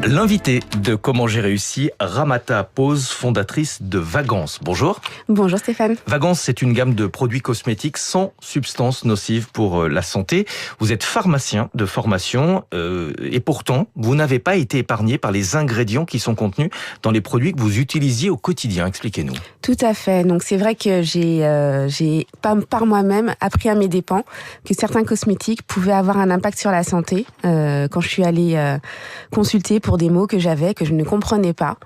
L'invité de Comment j'ai réussi, Ramata Pose, fondatrice de Vagance. Bonjour. Bonjour Stéphane. Vagance, c'est une gamme de produits cosmétiques sans substances nocives pour la santé. Vous êtes pharmacien de formation et pourtant, vous n'avez pas été épargné par les ingrédients qui sont contenus dans les produits que vous utilisiez au quotidien. Expliquez-nous. Tout à fait. Donc c'est vrai que j'ai par moi-même appris à mes dépens que certains cosmétiques pouvaient avoir un impact sur la santé. Quand je suis allée consulter pour des mots que j'avais, que je ne comprenais pas,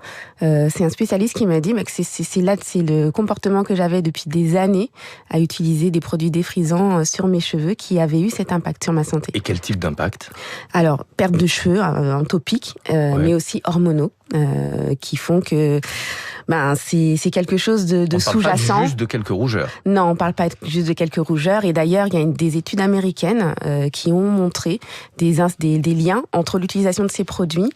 c'est un spécialiste qui m'a dit que c'est le comportement que j'avais depuis des années à utiliser des produits défrisants sur mes cheveux qui avait eu cet impact sur ma santé. Et quel type d'impact ? Alors, perte de cheveux en topique, mais aussi hormonaux, qui font que c'est quelque chose de sous-jacent. On parle pas juste de quelques rougeurs. Non, on parle pas juste de quelques rougeurs. Et d'ailleurs, il y a des études américaines qui ont montré des liens entre l'utilisation de ces produits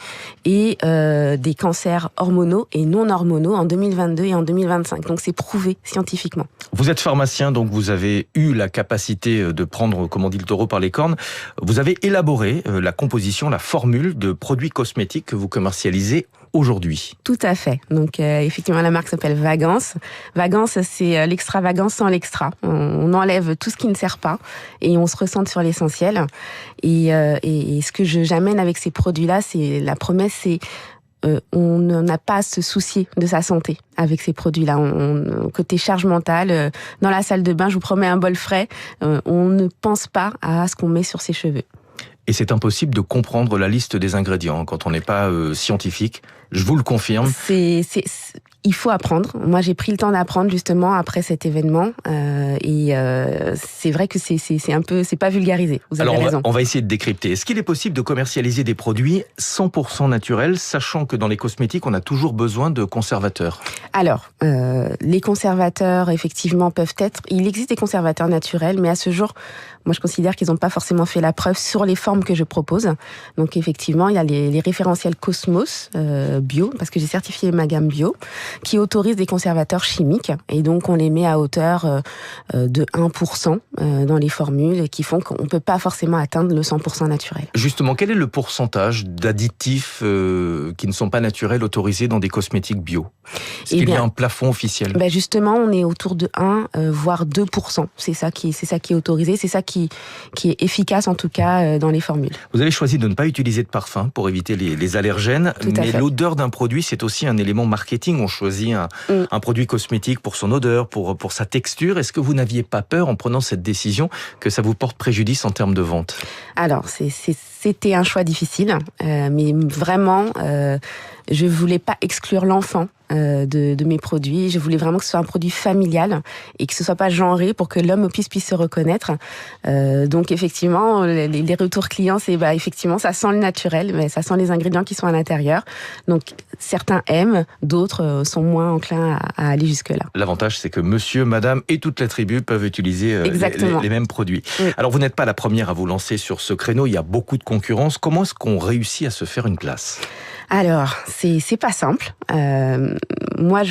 et des cancers hormonaux et non hormonaux en 2022 et en 2025. Donc c'est prouvé scientifiquement. Vous êtes pharmacien, donc vous avez eu la capacité de prendre, comme on dit, le taureau par les cornes. Vous avez élaboré la composition, la formule de produits cosmétiques que vous commercialisez aujourd'hui. Tout à fait. Donc effectivement, la marque s'appelle Vagance. Vagance, c'est l'extravagance sans l'extra. On enlève tout ce qui ne sert pas et on se recentre sur l'essentiel. Et ce que j'amène avec ces produits-là, c'est la promesse, c'est on n'a pas à se soucier de sa santé avec ces produits-là. Côté charge mentale, dans la salle de bain, je vous promets un bol frais, on ne pense pas à ce qu'on met sur ses cheveux. Et c'est impossible de comprendre la liste des ingrédients quand on n'est pas scientifique. Je vous le confirme. Il faut apprendre. Moi, j'ai pris le temps d'apprendre justement après cet événement, et c'est vrai que c'est pas vulgarisé. Vous avez raison. On va essayer de décrypter. Est-ce qu'il est possible de commercialiser des produits 100% naturels, sachant que dans les cosmétiques, on a toujours besoin de conservateurs ? Alors, les conservateurs, effectivement, peuvent être. Il existe des conservateurs naturels, mais à ce jour, moi, je considère qu'ils n'ont pas forcément fait la preuve sur les formes que je propose. Donc, effectivement, il y a les référentiels Cosmos bio, parce que j'ai certifié ma gamme bio, qui autorisent des conservateurs chimiques. Et donc, on les met à hauteur de 1% dans les formules, qui font qu'on ne peut pas forcément atteindre le 100% naturel. Justement, quel est le pourcentage d'additifs qui ne sont pas naturels autorisés dans des cosmétiques bio ? Est-ce qu'il y a un plafond officiel ? Justement, on est autour de 1, voire 2%. C'est ça qui est autorisé, c'est ça qui est efficace en tout cas dans les formules. Vous avez choisi de ne pas utiliser de parfum pour éviter les allergènes, mais l'odeur d'un produit, c'est aussi un élément marketing. On choisit un produit cosmétique pour son odeur, pour sa texture. Est-ce que vous n'aviez pas peur en prenant cette décision que ça vous porte préjudice en termes de vente ? Alors, c'était un choix difficile, mais vraiment, je voulais pas exclure l'enfant de mes produits. Je voulais vraiment que ce soit un produit familial et que ce soit pas genré pour que l'homme puisse se reconnaître. Donc effectivement, les retours clients, c'est effectivement ça sent le naturel, mais ça sent les ingrédients qui sont à l'intérieur. Donc certains aiment, d'autres sont moins enclins à aller jusque-là. L'avantage, c'est que monsieur, madame et toute la tribu peuvent utiliser les mêmes produits. Oui. Alors vous n'êtes pas la première à vous lancer sur ce créneau, il y a beaucoup de concurrence. Comment est-ce qu'on réussit à se faire une place ? Alors, c'est pas simple. Moi,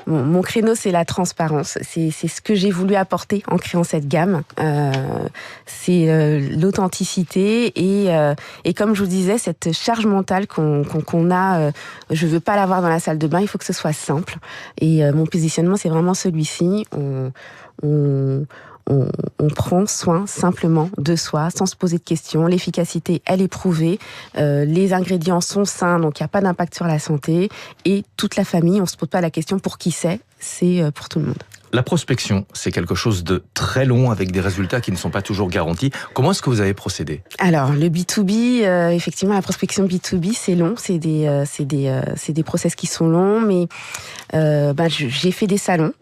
mon créneau, c'est la transparence. C'est ce que j'ai voulu apporter en créant cette gamme. C'est l'authenticité et comme je vous disais, cette charge mentale qu'on a. Je veux pas l'avoir dans la salle de bain. Il faut que ce soit simple. Et mon positionnement, c'est vraiment celui-ci. On prend soin simplement de soi, sans se poser de questions. L'efficacité, elle est prouvée. Les ingrédients sont sains, donc il n'y a pas d'impact sur la santé. Et toute la famille, on ne se pose pas la question pour qui c'est pour tout le monde. La prospection, c'est quelque chose de très long avec des résultats qui ne sont pas toujours garantis. Comment est-ce que vous avez procédé ? Alors, le B2B, effectivement, la prospection B2B, c'est long. C'est des process qui sont longs, mais j'ai fait des salons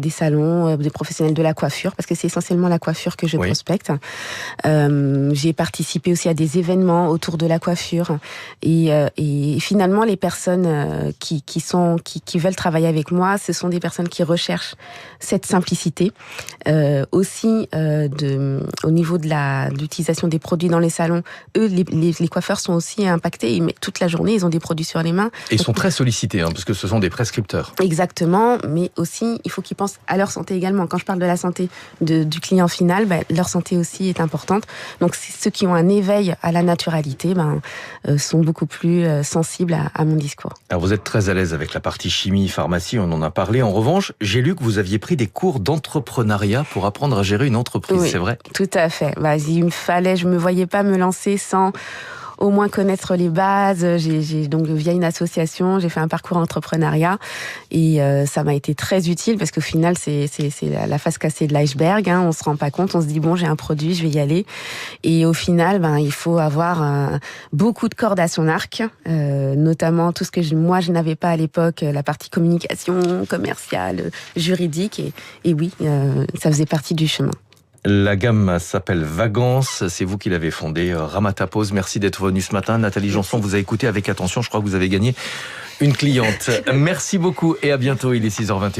des professionnels de la coiffure, parce que c'est essentiellement la coiffure que je prospecte. J'ai participé aussi à des événements autour de la coiffure. Et finalement, les personnes qui veulent travailler avec moi, ce sont des personnes qui recherchent cette simplicité. Aussi, au niveau de l'utilisation des produits dans les salons, eux, les coiffeurs sont aussi impactés. Ils mettent toute la journée, ils ont des produits sur les mains. Et ils sont très sollicités, parce que ce sont des prescripteurs. Exactement, mais aussi, il faut qu'ils pensent à leur santé également. Quand je parle de la santé du client final, leur santé aussi est importante. Donc, ceux qui ont un éveil à la naturalité sont beaucoup plus sensibles à mon discours. Alors, vous êtes très à l'aise avec la partie chimie, pharmacie, on en a parlé. En revanche, j'ai lu que vous aviez pris des cours d'entrepreneuriat pour apprendre à gérer une entreprise, oui, c'est vrai? Tout à fait. Il me fallait, je me voyais pas me lancer sans au moins connaître les bases. J'ai donc via une association, j'ai fait un parcours entrepreneuriat et ça m'a été très utile parce qu'au final c'est la face cassée de l'iceberg. On se rend pas compte, on se dit bon j'ai un produit, je vais y aller et au final il faut avoir beaucoup de cordes à son arc, notamment tout ce que moi je n'avais pas à l'époque, la partie communication, commerciale, juridique et oui ça faisait partie du chemin. La gamme s'appelle Vagance, c'est vous qui l'avez fondée. Ramata Pose, merci d'être venue ce matin. Nathalie Janson vous a écouté avec attention, je crois que vous avez gagné une cliente. Merci beaucoup et à bientôt, il est 6h21.